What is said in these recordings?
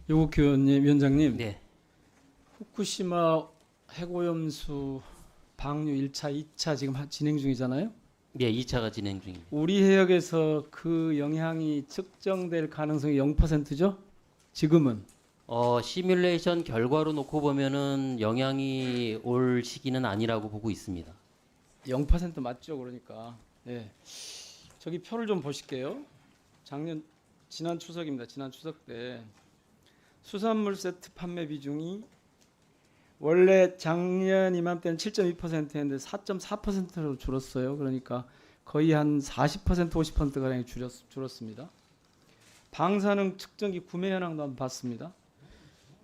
요국 위원장님, 네, 후쿠시마 핵오염수 방류 1차, 2차 지금 진행 중이잖아요. 예, 2차가 진행 중입니다. 우리 해역에서 그 영향이 측정될 가능성이 0%죠? 지금은. 시뮬레이션 결과로 놓고 보면은 영향이 올 시기는 아니라고 보고 있습니다. 0% 맞죠, 그러니까. 네. 저기 표를 좀 보실게요. 지난 추석입니다. 지난 추석 때 수산물 세트 판매 비중이 원래 작년 이맘때는 7.2%였는데 4.4%로 줄었어요. 그러니까 거의 한 40% 50%가량이 줄었습니다. 방사능 측정기 구매 현황도 한번 봤습니다.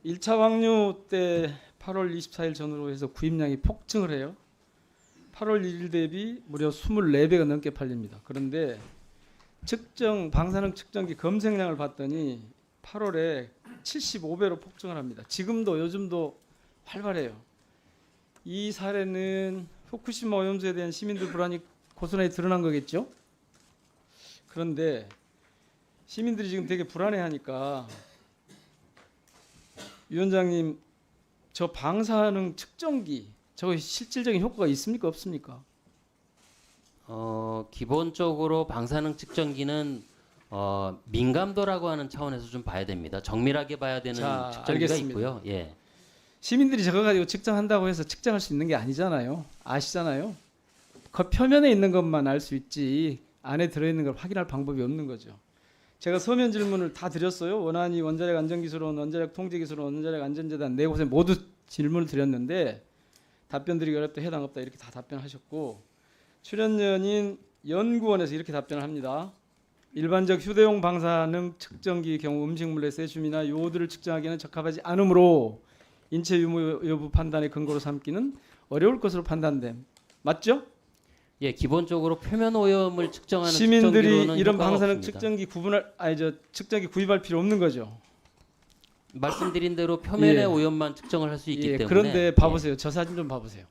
1차 방류 때 8월 24일 전후로 해서 구입량이 폭증을 해요. 8월 1일 대비 무려 24배가 넘게 팔립니다. 그런데 방사능 측정기 검색량을 봤더니 8월에 75배로 폭증을 합니다. 지금도 요즘도 활발해요. 이 사례는 후쿠시마 오염수에 대한 시민들 불안이 고스란히 드러난 거겠죠? 그런데 시민들이 지금 되게 불안해하니까 위원장님, 저 방사능 측정기 저거 실질적인 효과가 있습니까 없습니까? 기본적으로 방사능 측정기는 민감도라고 하는 차원에서 좀 봐야 됩니다. 정밀하게 봐야 되는 자, 측정기가 알겠습니다. 있고요. 예. 시민들이 저거 가지고 측정한다고 해서 측정할 수 있는 게 아니잖아요. 아시잖아요. 그 표면에 있는 것만 알 수 있지 안에 들어있는 걸 확인할 방법이 없는 거죠. 제가 서면 질문을 다 드렸어요. 원안위, 원자력 안전기술원, 원자력 통제기술원, 원자력 안전재단 네 곳에 모두 질문을 드렸는데 답변 드리기 어렵다, 해당 없다 이렇게 다 답변하셨고, 출연연인 연구원에서 이렇게 답변을 합니다. 일반적 휴대용 방사능 측정기의 경우 음식물의 세슘이나 요오드를 측정하기에는 적합하지 않으므로 인체 유무 여부 판단의 근거로 삼기는 어려울 것으로 판단됨. 맞죠? 예, 기본적으로 표면 오염을 측정하는 시민들이 측정기로는 이런 효과가 방사능 없습니다. 측정기 구입할 필요 없는 거죠. 말씀드린 대로 표면의 예. 오염만 측정을 할 수 있기 때문에. 그런데 봐보세요. 저 사진 좀 봐보세요.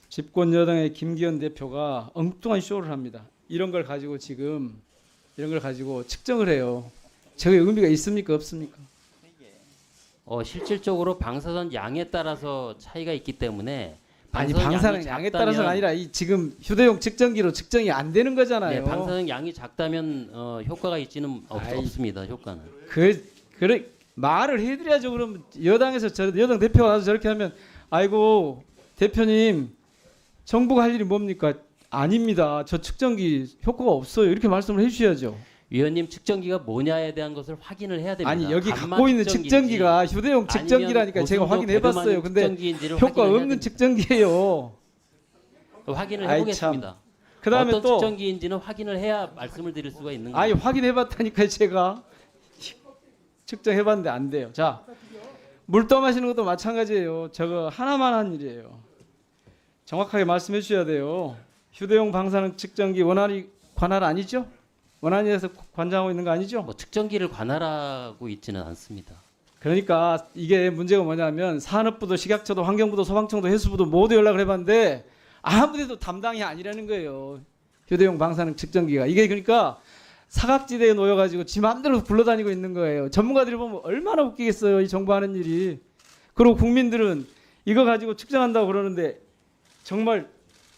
집권 여당의 김기현 대표가 엉뚱한 쇼를 합니다. 이런 걸 가지고 측정을 해요. 저게 의미가 있습니까 없습니까? 실질적으로 방사선 양에 따라서 차이가 있기 때문에 아니 방사선 방사능 양이 양에 작다면- 따라서가 아니라 이 지금 휴대용 측정기로 측정이 안 되는 네, 거잖아요. 방사능 양이 작다면 효과가 있지는 아이. 없습니다. 효과는. 그래 말을 해드려야죠. 그러면 여당 대표가 와서 저렇게 하면 아이고 대표님 정부가 할 일이 뭡니까? 아닙니다. 저 측정기 효과가 없어요. 이렇게 말씀을 해주셔야죠. 위원님 측정기가 뭐냐에 대한 것을 확인을 해야 됩니다. 아니 여기 간만 갖고 있는 측정기인지 측정기가 휴대용 측정기라니까 아니면 제가 고순도 확인해봤어요. 배도만용 근데 측정기인지를 효과 확인을 해야 없는 됩니다. 측정기예요. 확인을 아이, 해보겠습니다. 그 다음에 어떤 또 측정기인지는 확인을 해야 말씀을 드릴 수가 있는 거예요. 아니 확인해봤다니까요. 제가 측정해봤는데 안 돼요. 자, 물 떠마시는 것도 마찬가지예요. 저거 하나만 한 일이에요. 정확하게 말씀해 주셔야 돼요. 휴대용 방사능 측정기 원활히 관할 아니죠? 원안위에서 관장하고 있는 거 아니죠? 뭐 측정기를 관할하고 있지는 않습니다. 그러니까 이게 문제가 뭐냐면 산업부도 식약처도 환경부도 소방청도 해수부도 모두 연락을 해봤는데 아무데도 담당이 아니라는 거예요. 휴대용 방사능 측정기가. 이게 그러니까 사각지대에 놓여가지고 지 마음대로 굴러다니고 있는 거예요. 전문가들이 보면 얼마나 웃기겠어요. 이 정부 하는 일이. 그리고 국민들은 이거 가지고 측정한다고 그러는데 정말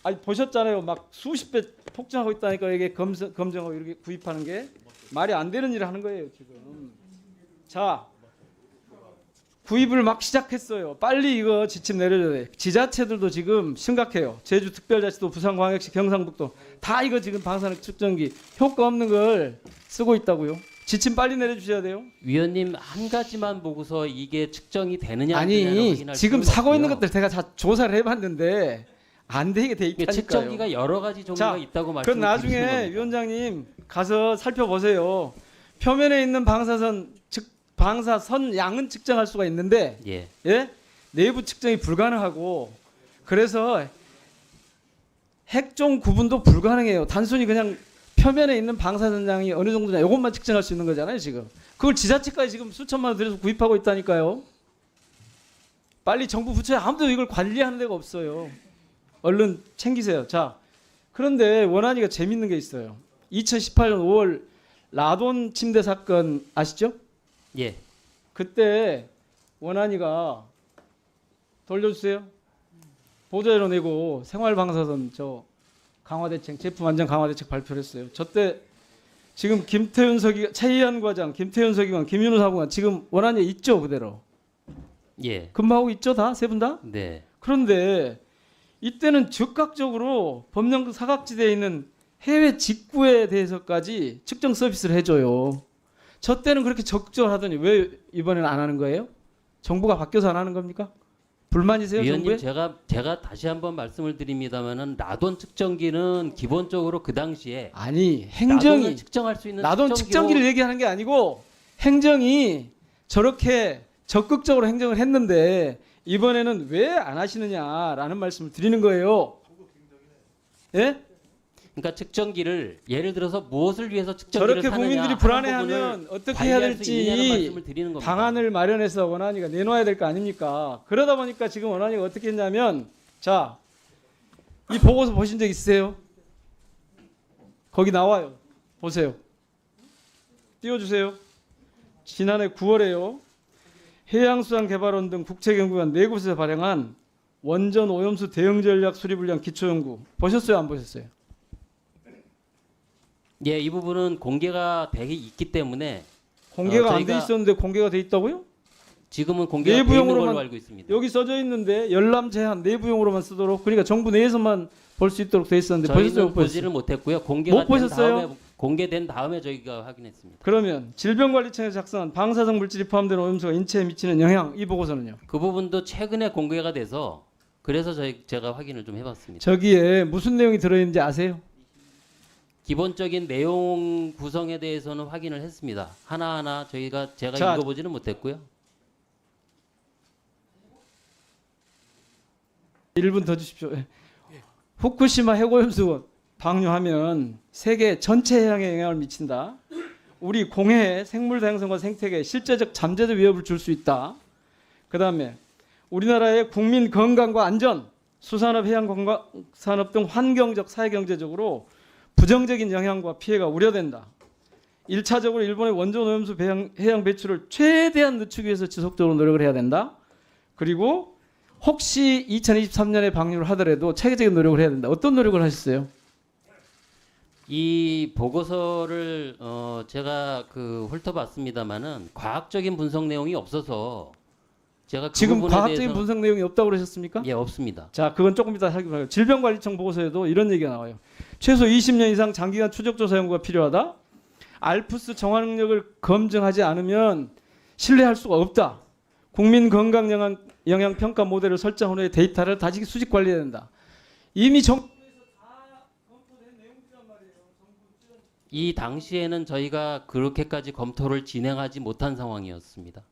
아니 보셨잖아요. 막 수십 배 폭증하고 있다니까 이게 검정하고 이렇게 구입하는 게 말이 안 되는 일을 하는 거예요 지금. 자, 구입을 막 시작했어요. 빨리 이거 지침 내려줘야 돼. 지자체들도 지금 심각해요. 제주특별자치도, 부산광역시, 경상북도 다 이거 지금 방사능 측정기 효과 없는 걸 쓰고 있다고요. 지침 빨리 내려주셔야 돼요. 위원님 한 가지만 보고서 이게 측정이 되느냐 안 되느냐를 아니 확인할 지금 필요는 사고 있는 없고요. 것들 제가 다 조사를 해봤는데 안 되게 돼 이게 있다니까요. 측정기가 여러 가지 종류가 자, 있다고 그럼 말씀을 나중에 드리는 겁니다. 위원장님 가서 살펴보세요. 표면에 있는 방사선 양은 측정할 수가 있는데 예. 예? 내부 측정이 불가능하고 그래서 핵종 구분도 불가능해요. 단순히 그냥 표면에 있는 방사선 양이 어느 정도냐 이것만 측정할 수 있는 거잖아요 지금. 그걸 지자체까지 지금 수천만 원 들여서 구입하고 있다니까요. 빨리 정부 부처에 아무도 이걸 관리하는 데가 없어요. 얼른 챙기세요. 자, 그런데 원안위가 재밌는 게 있어요. 2018년 5월 라돈 침대 사건 아시죠? 예. 그때 원안이가 돌려주세요. 보좌로 내고 생활방사선 저 강화대책 제품 안전 강화대책 발표를 했어요. 저 때 지금 김태윤 서기관, 최희연 과장, 김태윤 서기관, 김윤우 사무관 지금 원안이 있죠 그대로. 예. 근무하고 있죠 다 세 분 다. 네. 그런데 이때는 즉각적으로 법령 사각지대에 있는 해외 직구에 대해서까지 측정 서비스를 해줘요. 저 때는 그렇게 적절하더니 왜 이번에는 안 하는 거예요? 정부가 바뀌어서 안 하는 겁니까? 불만이세요 위원님, 정부에? 제가 다시 한번 말씀을 드립니다만은 라돈 측정기는 기본적으로 그 당시에 아니 라돈을 행정이 측정할 수 있는 나돈 측정기를 얘기하는 게 아니고 행정이 저렇게 적극적으로 행정을 했는데 이번에는 왜 안 하시느냐라는 말씀을 드리는 거예요. 예? 그러니까 측정기를 예를 들어서 무엇을 위해서 측정기를 저렇게 사느냐 국민들이 하는 불안해하면 어떻게 해야 관리할 수 있느냐는 될지 말씀을 드리는 겁니다. 방안을 마련해서 원안위가 내놓아야 될 거 아닙니까? 그러다 보니까 지금 원안위가 어떻게 했냐면 자, 이 보고서 보신 적 있으세요? 거기 나와요. 보세요. 띄워주세요. 지난해 9월에요. 해양수산개발원 등 국책연구원 4곳에서 발행한 원전 오염수 대응전략 수립을 위한 기초연구 보셨어요? 안 보셨어요? 예, 이 부분은 공개가 돼 있기 때문에 공개가 안 돼 저희가 있었는데 공개가 돼 있다고요? 지금은 공개가 돼 있는 내부용으로만 걸로 알고 있습니다. 여기 써져 있는데 열람 제한 내부용으로만 쓰도록 그러니까 정부 내에서만 볼 수 있도록 돼 있었는데 보셨어요? 저희는 못 보셨어요? 보지를 못했고요. 공개가 못 보셨어요? 된 다음에 공개된 다음에 저희가 확인했습니다. 그러면 질병관리청에서 작성한 방사성 물질이 포함된 오염수가 인체에 미치는 영향 이 보고서는요? 그 부분도 최근에 공개가 돼서 그래서 제가 확인을 좀 해봤습니다. 저기에 무슨 내용이 들어있는지 아세요? 기본적인 내용 구성에 대해서는 확인을 했습니다. 하나하나 제가 자, 읽어보지는 못했고요. 1분 더 주십시오. 예. 후쿠시마 핵오염수 방류하면 세계 전체 해양에 영향을 미친다. 우리 공해 생물 다양성과 생태계에 실제적 잠재적 위협을 줄 수 있다. 그다음에 우리나라의 국민 건강과 안전, 수산업, 해양관광산업 등 환경적, 사회경제적으로 부정적인 영향과 피해가 우려된다. 1차적으로 일본의 원전 오염수 해양 배출을 최대한 늦추기 위해서 지속적으로 노력을 해야 된다. 그리고 혹시 2023년에 방류를 하더라도 체계적인 노력을 해야 된다. 어떤 노력을 하셨어요? 이 보고서를 제가 훑어봤습니다만은 과학적인 분석 내용이 없어서 제가 그 지금 부분에 과학적인 대해서 분석 내용이 없다고 그러셨습니까? 예, 없습니다. 자, 그건 조금 이따 살펴봐요. 질병관리청 보고서에도 이런 얘기가 나와요. 최소 20년 이상 장기간 추적조사 연구가 필요하다. 알프스 정화 능력을 검증하지 않으면 신뢰할 수가 없다. 국민 건강 영향 평가 모델을 설정 후에 데이터를 다시 수집 관리해야 된다. 이미 이 당시에는 저희가 그렇게까지 검토를 진행하지 못한 상황이었습니다.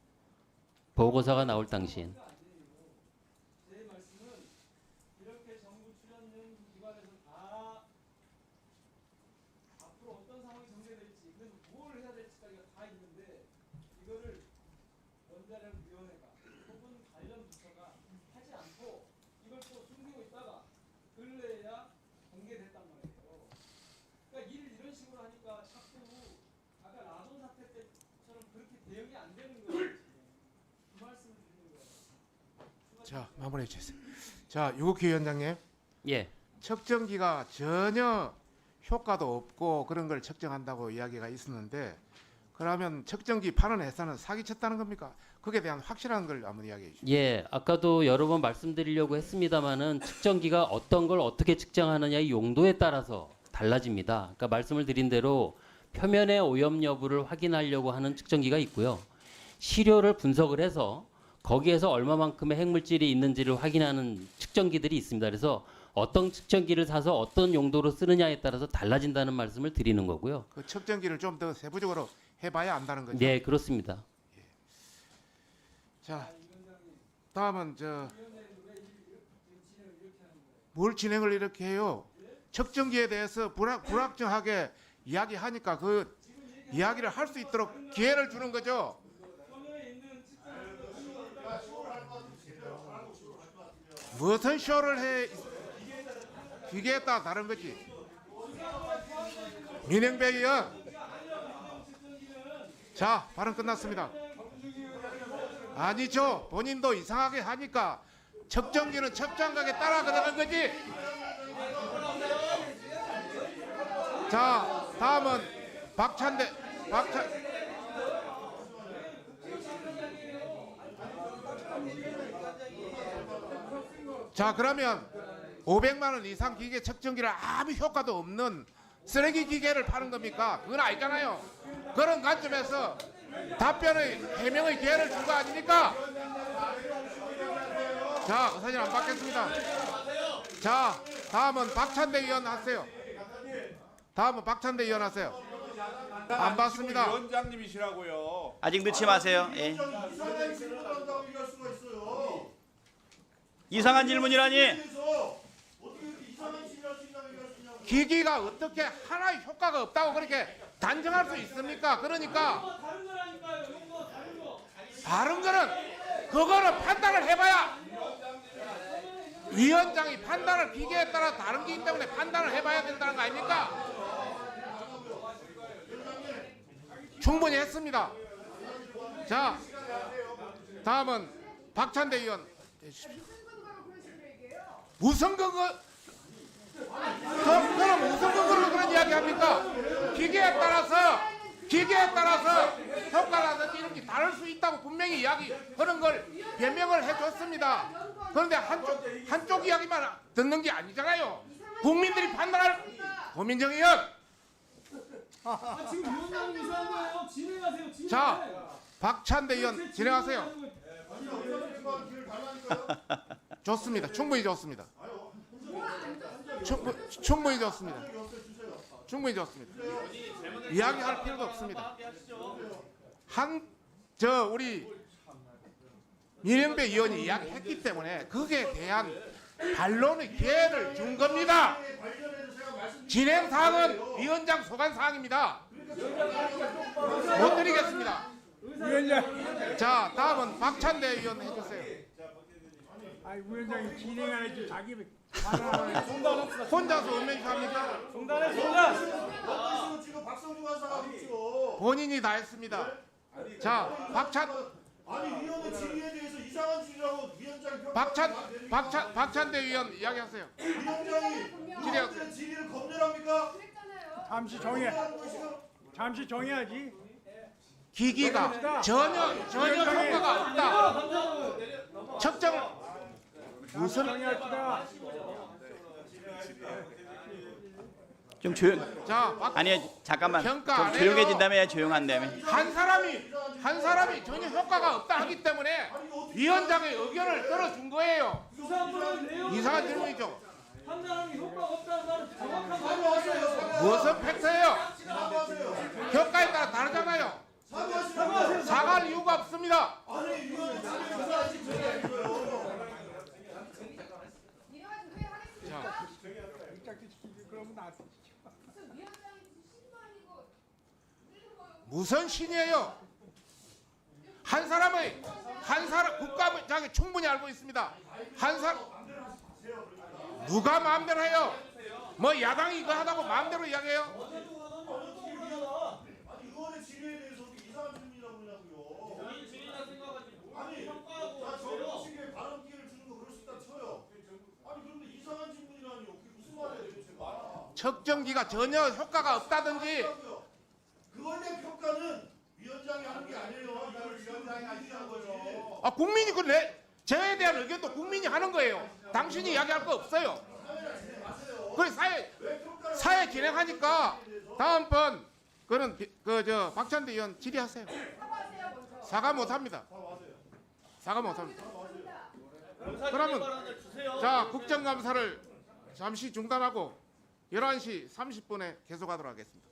보고서가 나올 당시엔. 자, 마무리해 주세요. 자, 유국희 위원장님, 예. 측정기가 전혀 효과도 없고 그런 걸 측정한다고 이야기가 있었는데 그러면 측정기 파는 회사는 사기쳤다는 겁니까? 그에 대한 확실한 걸 한번 이야기해 주시죠. 예, 아까도 여러 번 말씀드리려고 했습니다마는 측정기가 어떤 걸 어떻게 측정하느냐의 용도에 따라서 달라집니다. 그러니까 말씀을 드린 대로 표면의 오염 여부를 확인하려고 하는 측정기가 있고요. 시료를 분석을 해서 거기에서 얼마만큼의 핵물질이 있는지를 확인하는 측정기들이 있습니다. 그래서 어떤 측정기를 사서 어떤 용도로 쓰느냐에 따라서 달라진다는 말씀을 드리는 거고요. 그 측정기를 좀 더 세부적으로 해봐야 안다는 거죠. 네, 그렇습니다. 자, 다음은 뭘 진행을 이렇게 해요? 측정기에 대해서 불확정하게 이야기하니까 그 이야기를 할 수 있도록 기회를 주는 거죠. 무슨 쇼를 해? 기계에 따라 다른 거지. 민행배 의원. 자, 발언 끝났습니다. 아니죠. 본인도 이상하게 하니까 측정기는 측정각에 따라 들어간 거지. 자, 다음은 박찬대. 자, 그러면 500만 원 이상 기계 측정기를 아무 효과도 없는 쓰레기 기계를 파는 겁니까? 그건 아니잖아요. 그런 관점에서 답변의 해명의 기회를 준 거 아닙니까? 자, 그 사진 안 받겠습니다. 자, 다음은 박찬대 의원 하세요. 다음은 박찬대 의원 하세요. 안 받습니다. 위원장님이시라고요. 아직 늦지 마세요. 예. 이상한 질문이라니. 기기가 어떻게 하나의 효과가 없다고 그렇게 단정할 수 있습니까? 그러니까 다른 거는 그거는 판단을 해봐야 위원장이 판단을 기계에 따라 다른 기기 때문에 판단을 해봐야 된다는 거 아닙니까? 충분히 했습니다. 자, 다음은 박찬대 의원. 무슨 근거? 그럼 무슨 근거로 그런 이야기 합니까? 기계에 따라서 효과라든지 이런 게 다를 수 있다고 분명히 이야기하는 걸 변명을 해줬습니다. 그런데 한쪽 이야기만 듣는 게 아니잖아요. 국민들이 판단할 고민정 의원. 지금 위원장님 이상한 거예요. 진행하세요. 자, 박찬대 의원 진행하세요. 좋습니다. 충분히 좋습니다. 충분히 좋습니다. 충분히 좋습니다. 이야기할 필요도 없습니다. 우리 민영배 의원이 이야기했기 때문에 거기에 대한 반론의 기회를 준 겁니다. 진행 사항은 위원장 소관 사항입니다. 못 드리겠습니다. 자, 다음은 박찬대 의원 해주세요. 아니 위원장이 진행하는지 자기 혼자서 은행사 합니까? 본인이 다 했습니다. 자, 위원회 질의에 대해서 이상한 질의라고 위원장이 박찬대 의원 이야기하세요. 위원장이 질의를 검열합니까? 잠시 정해야지. 기기가 전혀 효과가 없다. 측정을 무슨 정해합시다. 좀 조용. 자, 아니 잠깐만. 평가 좀 안 해요. 조용해진다며 조용한다며. 한 사람이 전혀 효과가 없다 하기 때문에 위원장의 의견을 들어준 거예요. 이상한 질문이죠. 판단하는 효과가 없다는 말은 정확한 말이에요. 무슨 팩트예요? 효과에 따라 다르잖아요. 사과할 이유가 없습니다. 무슨 신이에요? 한 사람 국가장이 충분히 알고 있습니다. 한 사람 누가 마음대로 해요? 뭐 야당이 이거 하다고 마음대로 이야기해요? 의원의 질의에 대해서 이상한 질문이라고 그러냐고요. 정치계 발언 기회를 주는 거 그럴 수 있다 쳐요. 그런데 이상한 질문이라니요. 그게 무슨 말이에요 도대체가? 측정기가 전혀 효과가 없다든지 그거에 대한 평가는 위원장이 하는 게 아니에요. 이걸 위원장이 하시는 거지. 국민이 저에 대한 의견도 국민이 하는 거예요. 당신이 이야기할 거 없어요. 그래 사회 진행하니까 다음번 그는 박찬대 의원 질의하세요. 사과 못합니다. 사과 못합니다. 그러면 자 국정감사를 잠시 중단하고 11시 30분에 계속하도록 하겠습니다.